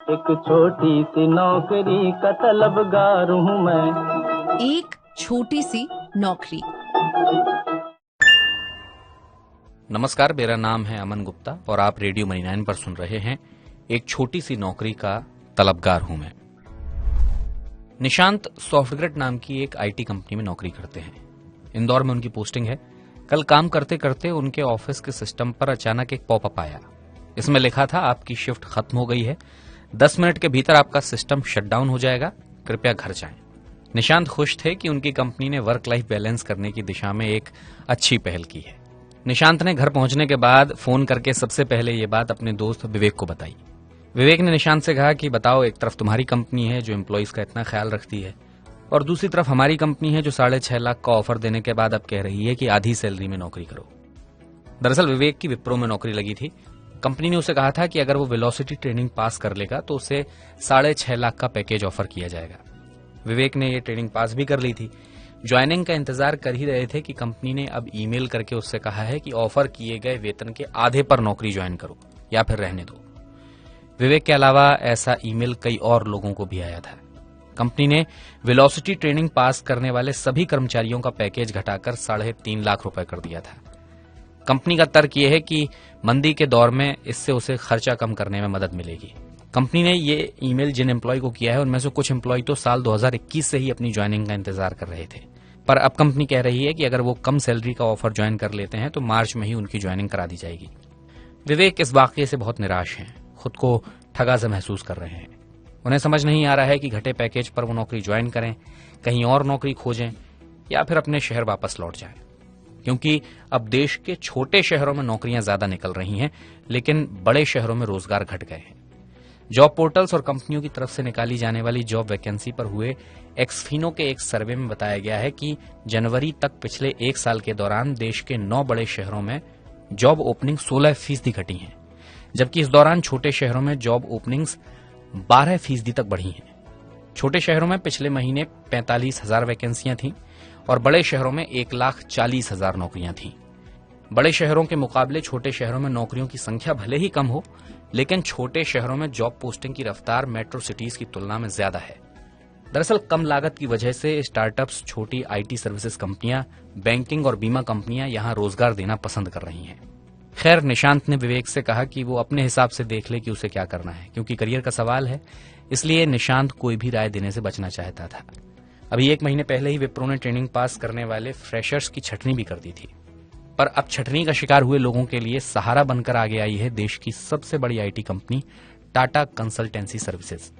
एक छोटी सी नौकरी का तलबगार हूँ मैं। एक छोटी सी नौकरी। नमस्कार, मेरा नाम है अमन गुप्ता और आप रेडियो मनी 9 पर सुन रहे हैं एक छोटी सी नौकरी का तलबगार हूं मैं। निशांत सॉफ्टग्रिड नाम की एक आईटी कंपनी में नौकरी करते हैं। इंदौर में उनकी पोस्टिंग है। कल काम करते करते उनके ऑफिस के सिस्टम पर अचानक एक पॉपअप आया। इसमें लिखा था, आपकी शिफ्ट खत्म हो गई है, 10 मिनट के भीतर आपका सिस्टम शटडाउन हो जाएगा, कृपया घर जाएं। निशांत खुश थे कि उनकी कंपनी ने वर्क लाइफ बैलेंस करने की दिशा में एक अच्छी पहल की है। निशांत ने घर पहुंचने के बाद फोन करके सबसे पहले ये बात अपने दोस्त विवेक को बताई। विवेक ने निशांत से कहा कि बताओ, एक तरफ तुम्हारी कंपनी है जो एम्प्लॉइज का इतना ख्याल रखती है और दूसरी तरफ हमारी कंपनी है जो 6.5 लाख का ऑफर देने के बाद अब कह रही है कि आधी सैलरी में नौकरी करो। दरअसल विवेक की विप्रो में नौकरी लगी थी। कंपनी ने उसे कहा था कि अगर वो वेलोसिटी ट्रेनिंग पास कर लेगा तो उसे 6.5 लाख का पैकेज ऑफर किया जाएगा। विवेक ने ये ट्रेनिंग पास भी कर ली थी। ज्वाइनिंग का इंतजार कर ही रहे थे कि कंपनी ने अब ईमेल करके उससे कहा है कि ऑफर किए गए वेतन के आधे पर नौकरी ज्वाइन करो या फिर रहने दो। विवेक के अलावा ऐसा ईमेल कई और लोगों को भी आया था। कंपनी ने वेलोसिटी ट्रेनिंग पास करने वाले सभी कर्मचारियों का पैकेज घटाकर 3.5 लाख रुपए कर दिया था। कंपनी का तर्क यह है कि मंदी के दौर में इससे उसे खर्चा कम करने में मदद मिलेगी। कंपनी ने ये ईमेल जिन एम्प्लॉय को किया है उनमें से कुछ एम्प्लॉय तो साल 2021 से ही अपनी ज्वाइनिंग का इंतजार कर रहे थे, पर अब कंपनी कह रही है कि अगर वो कम सैलरी का ऑफर ज्वाइन कर लेते हैं तो मार्च में ही उनकी ज्वाइनिंग करा दी जाएगी। विवेक इस वाकये से बहुत निराश हैं, खुद को ठगा सा महसूस कर रहे हैं। उन्हें समझ नहीं आ रहा है कि घटे पैकेज पर वो नौकरी ज्वाइन करें, कहीं और नौकरी खोजें या फिर अपने शहर वापस लौट जाएं, क्योंकि अब देश के छोटे शहरों में नौकरियां ज्यादा निकल रही हैं, लेकिन बड़े शहरों में रोजगार घट गए हैं। जॉब पोर्टल्स और कंपनियों की तरफ से निकाली जाने वाली जॉब वैकेंसी पर हुए एक्सफिनो के एक सर्वे में बताया गया है कि जनवरी तक पिछले 1 साल के दौरान देश के 9 बड़े शहरों में जॉब ओपनिंग 16% घटी हैं, जबकि इस दौरान छोटे शहरों में जॉब ओपनिंग्स 12% तक बढ़ी हैं। छोटे शहरों में पिछले महीने 45,000 वैकेंसियां थीं और बड़े शहरों में 1,40,000 नौकरियां थीं। बड़े शहरों के मुकाबले छोटे शहरों में नौकरियों की संख्या भले ही कम हो, लेकिन छोटे शहरों में जॉब पोस्टिंग की रफ्तार मेट्रो सिटीज की तुलना में ज्यादा है। दरअसल कम लागत की वजह से स्टार्टअप्स, छोटी आईटी सर्विसेज कंपनियां, बैंकिंग और बीमा कंपनियां यहां रोजगार देना पसंद कर रही हैं। खैर, निशांत ने विवेक से कहा कि वो अपने हिसाब से देख ले कि उसे क्या करना है, क्योंकि करियर का सवाल है, इसलिए निशांत कोई भी राय देने से बचना चाहता था। अभी 1 महीने पहले ही विप्रो ने ट्रेनिंग पास करने वाले फ्रेशर्स की छटनी भी कर दी थी, पर अब छटनी का शिकार हुए लोगों के लिए सहारा बनकर आगे आई है देश की सबसे बड़ी IT company Tata consultancy services.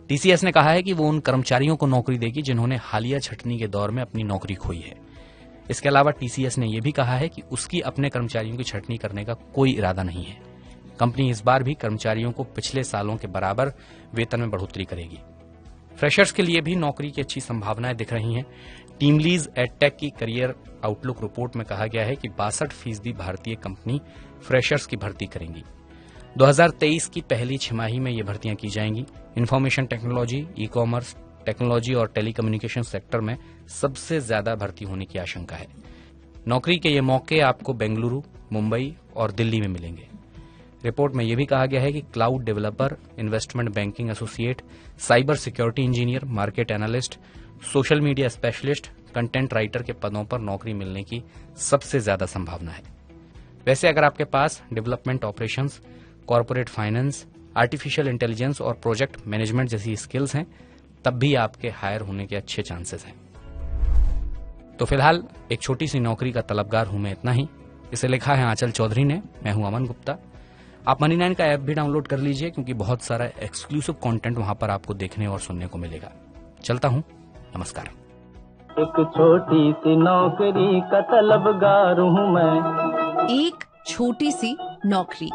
TCS ने कहा है कि वो उन कर्मचारियों को नौकरी देगी जिन्होंने हालिया छटनी के दौर में अपनी नौकरी खोई है। इसके अलावा टीसीएस ने यह भी कहा है कि उसकी अपने कर्मचारियों की छटनी करने का कोई इरादा नहीं है। कंपनी इस बार भी कर्मचारियों को पिछले सालों के बराबर वेतन में बढ़ोतरी करेगी। फ्रेशर्स के लिए भी नौकरी की अच्छी संभावनाएं दिख रही हैं। टीमलीज एडटेक की करियर आउटलुक रिपोर्ट में कहा गया है कि 62% भारतीय कंपनी फ्रेशर्स की भर्ती करेंगी। 2023 की पहली छमाही में ये भर्तियां की जाएंगी। Information technology, e commerce, technology और टेलीकम्युनिकेशन सेक्टर में सबसे ज्यादा भर्ती होने की आशंका है। नौकरी के ये मौके आपको बेंगलुरु, मुंबई और दिल्ली में मिलेंगे। रिपोर्ट में यह भी कहा गया है कि cloud developer, investment banking associate, cyber security engineer, market analyst, social media specialist, content writer के पदों पर नौकरी मिलने की सबसे ज्यादा संभावना है। वैसे अगर आपके पास development operations, corporate finance, artificial intelligence और प्रोजेक्ट मैनेजमेंट जैसी स्किल्स हैं, तब भी आपके हायर होने के अच्छे चांसेस हैं। तो फिलहाल एक छोटी सी नौकरी का तलबगार हूं मैं, इतना ही। इसे लिखा है आंचल चौधरी ने, मैं हूं अमन गुप्ता। आप मनी 9 का ऐप भी डाउनलोड कर लीजिए, क्योंकि बहुत सारा एक्सक्लूसिव कंटेंट वहां पर आपको देखने और सुनने को मिलेगा। चलता हूं, नमस्कार। एक छोटी सी नौकरी का तलबगार हूँ मैं। एक छोटी सी नौकरी।